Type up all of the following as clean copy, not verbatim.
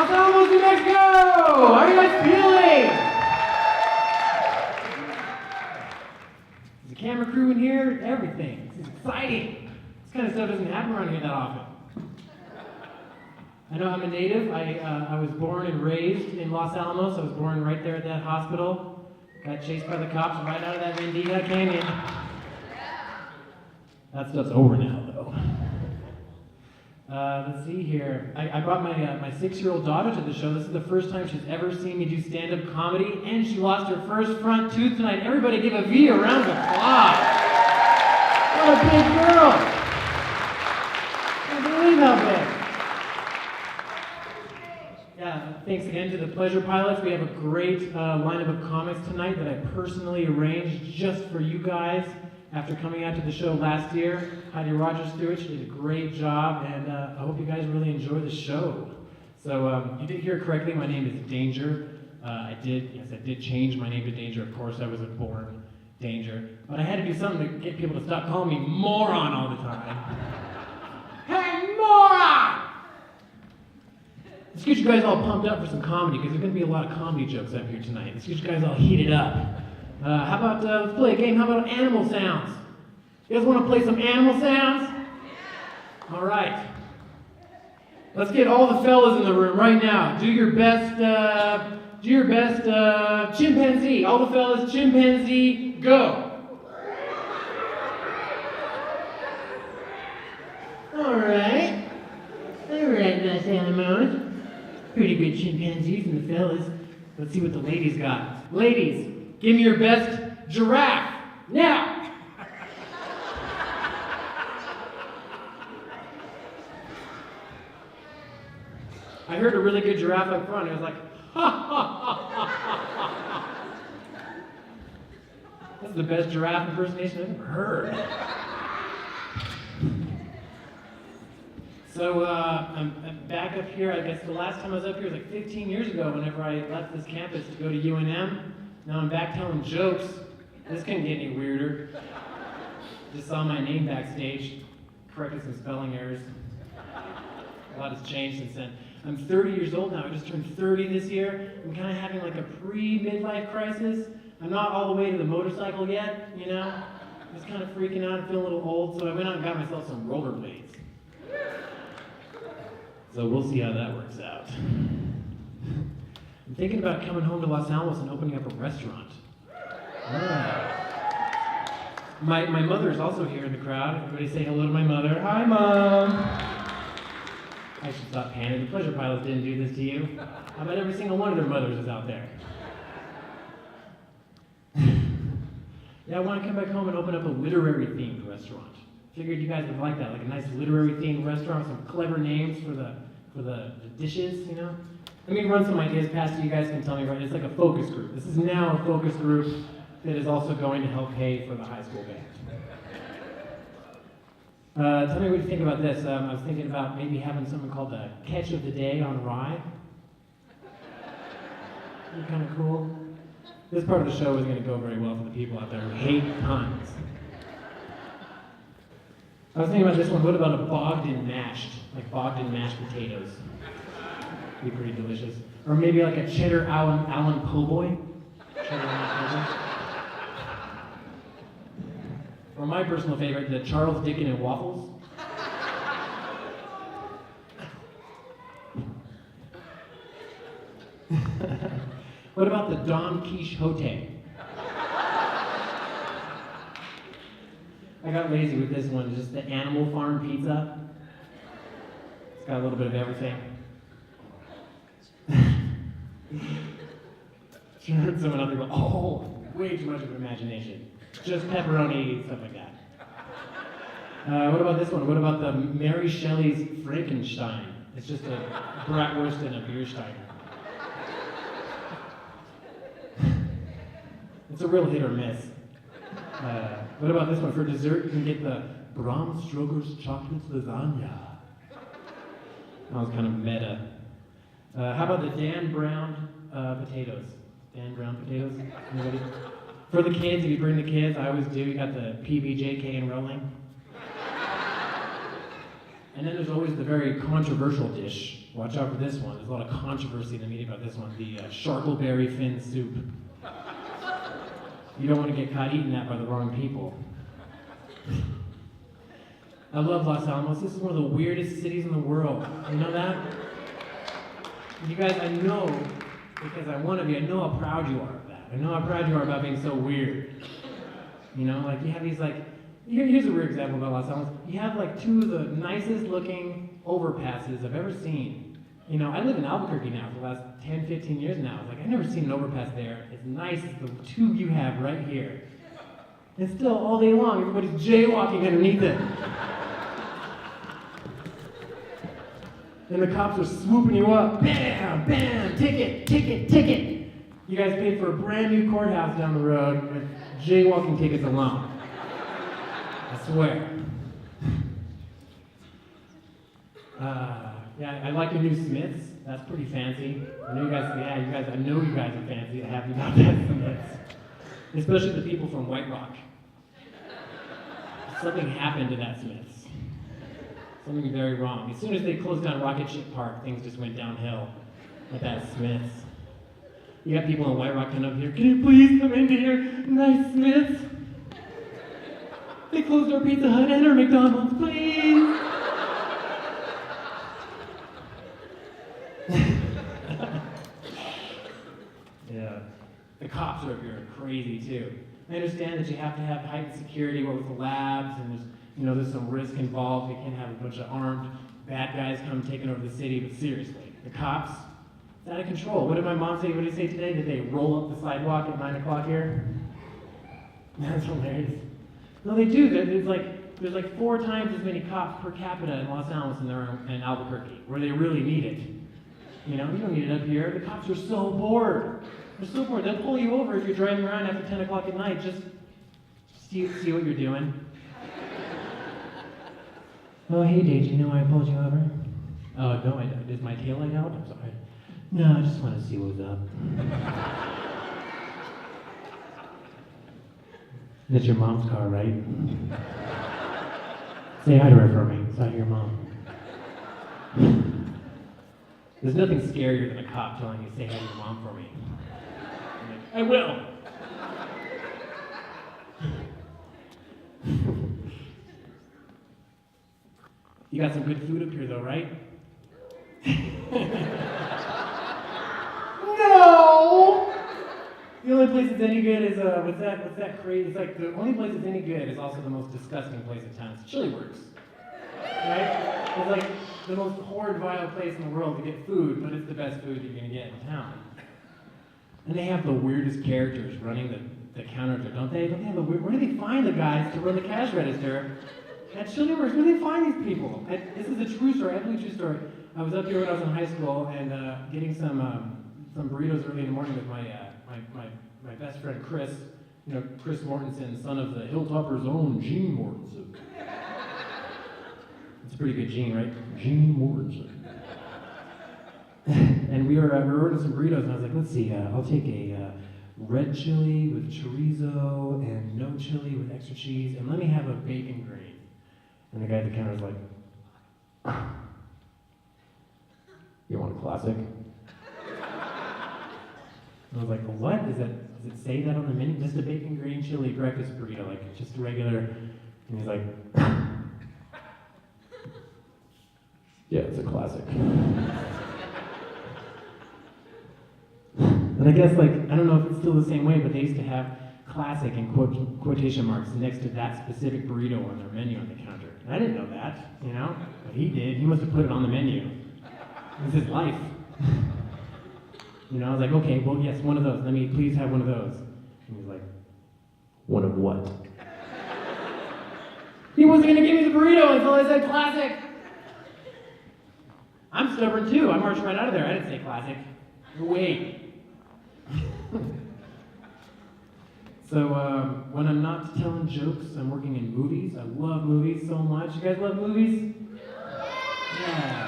Los Alamos, New Mexico! How are you guys feeling? There's a camera crew in here, everything. This is exciting. This kind of stuff doesn't happen around here that often. I know I'm a native. I was born and raised in Los Alamos. I was born right there at that hospital. Got chased by the cops right out of that Vendita Canyon. That stuff's over now, though. Let's see here. I brought my 6-year-old daughter to the show. This is the first time she's ever seen me do stand-up comedy, and she lost her first front tooth tonight. Everybody give a V a round of applause. What a big girl. I can't believe how big. Yeah, thanks again to the Pleasure Pilots. We have a great lineup of comics tonight that I personally arranged just for you guys. After coming out to the show last year, Heidi Rogers-Stewart, she did a great job, and I hope you guys really enjoy the show. So you did hear correctly, my name is Danger. I did change my name to Danger. Of course, I wasn't born Danger. But I had to do something to get people to stop calling me moron all the time. Hey, moron! Let's get you guys all pumped up for some comedy, because there's going to be a lot of comedy jokes up here tonight. Let's get you guys all heated up. How about, let's play a game, how about animal sounds? You guys want to play some animal sounds? Yeah. All right. Let's get all the fellas in the room right now. Do your best chimpanzee. All the fellas, chimpanzee, go. All right, Los Alamos. Pretty good chimpanzees and the fellas. Let's see what the ladies got. Ladies, give me your best giraffe, now! I heard a really good giraffe up front. I was like, ha ha ha ha ha. That's the best giraffe impersonation I've ever heard. So I'm back up here. I guess the last time I was up here was like 15 years ago whenever I left this campus to go to UNM. Now I'm back telling jokes. This couldn't get any weirder. Just saw my name backstage. Corrected some spelling errors. A lot has changed since then. I'm 30 years old now. I just turned 30 this year. I'm kind of having like a pre-midlife crisis. I'm not all the way to the motorcycle yet, you know? I'm just kind of freaking out and feeling a little old, so I went out and got myself some rollerblades. So we'll see how that works out. I'm thinking about coming home to Los Alamos and opening up a restaurant. My mother's also here in the crowd. Everybody say hello to my mother. Hi, Mom! I should stop panning. The Pleasure Pilots didn't do this to you. How about every single one of their mothers is out there? Yeah, I want to come back home and open up a literary-themed restaurant. Figured you guys would like that, like a nice literary-themed restaurant with some clever names for the dishes, you know? Let me run some ideas past you. You guys can tell me, right? It's like a focus group. This is now a focus group that is also going to help pay for the high school band. Tell me what you think about this. I was thinking about maybe having something called the Catch of the Day on Rye. That'd be kind of cool. This part of the show isn't going to go very well for the people out there who hate puns. I was thinking about this one. What about a bogged in mashed? Like bogged in mashed potatoes. Be pretty delicious. Or maybe like a cheddar Allen po' boy. Cheddar Allen po' boy. Or my personal favorite, the Charles Dickens and waffles. What about the Don Quixote? I got lazy with this one, just the Animal Farm pizza. It's got a little bit of everything. I heard someone out there go, oh, way too much of an imagination. Just pepperoni, stuff like that. What about this one? What about the Mary Shelley's Frankenstein? It's just a bratwurst and a beer steiner. It's a real hit or miss. What about this one? For dessert, you can get the Bram Stoker's chocolate lasagna. That was kind of meta. How about the Dan Brown potatoes? Dan Brown potatoes? Anybody? For the kids, if you bring the kids, I always do. You got the PBJ and rolling. And then there's always the very controversial dish. Watch out for this one. There's a lot of controversy in the media about this one, the charkleberry fin soup. You don't want to get caught eating that by the wrong people. I love Los Alamos. This is one of the weirdest cities in the world. You know that? You guys, I know, because I want to be, I know how proud you are of that. I know how proud you are about being so weird. You know, like you have these like, here's a weird example about Los Alamos. You have like two of the nicest looking overpasses I've ever seen. You know, I live in Albuquerque now for the last 10, 15 years now. It's like, I've never seen an overpass there as nice as the two you have right here. And still, all day long, everybody's jaywalking underneath it. And the cops are swooping you up. Bam, bam, ticket, ticket, ticket. You guys paid for a brand new courthouse down the road with jaywalking tickets alone. I swear. Yeah, I like the new Smiths. That's pretty fancy. I know you guys, I know you guys are fancy. I'm happy about that Smiths. Especially the people from White Rock. Something happened to that Smiths. Something very wrong. As soon as they closed down Rocket Ship Park, things just went downhill with that Smiths. You got people in White Rock coming up here, can you please come into here? Nice Smiths. They closed our Pizza Hut and our McDonald's, please. Yeah. The cops are up here are crazy too. I understand that you have to have heightened security with the labs and there's some risk involved. You can't have a bunch of armed bad guys come taking over the city, but seriously, the cops, it's out of control. What did my mom say? What did he say today? Did they roll up the sidewalk at 9 o'clock here? That's hilarious. No, they do. There's like 4 times as many cops per capita in Los Alamos than there are in Albuquerque, where they really need it. You know, you don't need it up here. The cops are so bored. They're so bored. They'll pull you over if you're driving around after 10 o'clock at night. Just see what you're doing. Oh, hey, Dave, you know why I pulled you over? Oh, no, is my tail light out? I'm sorry. No, I just want to see what's up. That's your mom's car, right? Say hi to her for me. Say hi to your mom. There's nothing scarier than a cop telling you, say hi to your mom for me. Like, I will. You got some good food up here though, right? No! The only place that's any good is, what's that crazy? It's like the only place that's any good is also the most disgusting place in town. It's Chili Works. Right? It's like the most horrid, vile place in the world to get food, but it's the best food you're gonna get in town. And they have the weirdest characters running the counter there, don't they? Don't they have where do they find the guys to run the cash register? At Chili Works, where do they find these people? This is a true story, absolutely true story. I was up here when I was in high school and getting some burritos early in the morning with my best friend Chris, Chris Mortensen, son of the Hilltopper's own Gene Mortensen. It's a pretty good Gene, right? Gene Mortensen. And we were ordering some burritos, and I was like, let's see, I'll take a red chili with chorizo and no chili with extra cheese, and let me have a bacon green. And the guy at the counter was like, you want a classic? And I was like, what? Does it say that on the menu? Just a bacon green chili breakfast burrito, like just a regular. And he's like, yeah, it's a classic. And I guess, I don't know if it's still the same way, but they used to have classic in quotation marks next to that specific burrito on their menu on the counter. And I didn't know that, but he did. He must have put it on the menu. It was his life. I was like, okay, well, yes, one of those. Let me please have one of those. And he's like, one of what? He wasn't going to give me the burrito until I said classic. I'm stubborn too. I marched right out of there. I didn't say classic. Wait. So when I'm not telling jokes, I'm working in movies. I love movies so much. You guys love movies? Yeah.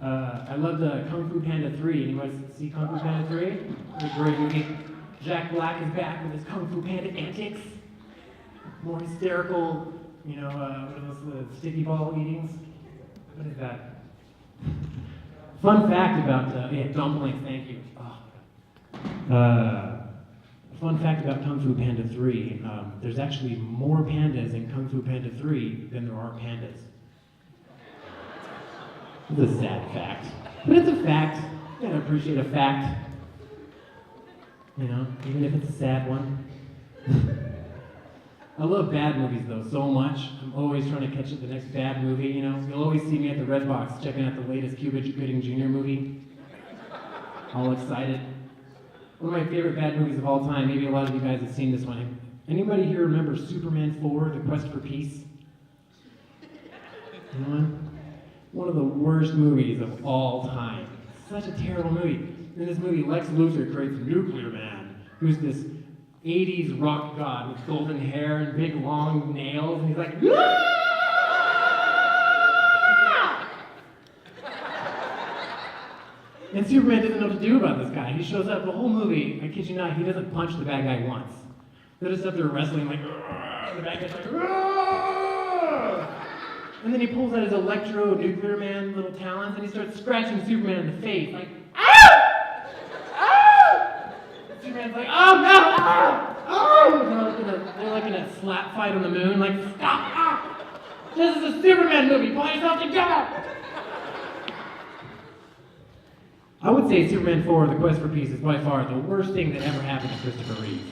I loved Kung Fu Panda 3. Anybody see Kung Fu Panda 3? It's a great movie. Jack Black is back with his Kung Fu Panda antics. More hysterical You know, what are those sticky ball eatings? What is that? Fun fact about, yeah, dumplings, thank you. Oh. Fun fact about Kung Fu Panda 3, there's actually more pandas in Kung Fu Panda 3 than there are pandas. It's a sad fact. But it's a fact. You gotta appreciate a fact. You know, even if it's a sad one. I love bad movies though so much. I'm always trying to catch the next bad movie, you know. You'll always see me at the Red Box checking out the latest Cuba Gooding Jr. movie. All excited. One of my favorite bad movies of all time. Maybe a lot of you guys have seen this one. Anybody here remember Superman 4, The Quest for Peace? Anyone? One of the worst movies of all time. Such a terrible movie. In this movie, Lex Luthor creates Nuclear Man, who's this 80s rock god with golden hair and big long nails, and he's like, "Aah!" And Superman doesn't know what to do about this guy. He shows up the whole movie, I kid you not, he doesn't punch the bad guy once. They're just up there wrestling like, "Aah!" The bad guy's like, "Aah!" And then he pulls out his Electro Nuclear Man little talons and he starts scratching Superman in the face, like, "Ow! Ow!" Superman's like, "Oh no! Oh! Oh!" They're like in a slap fight on the moon, like, "Stop! Ah! This is a Superman movie, pull yourself together!" I would say Superman 4, The Quest for Peace is by far the worst thing that ever happened to Christopher Reeve.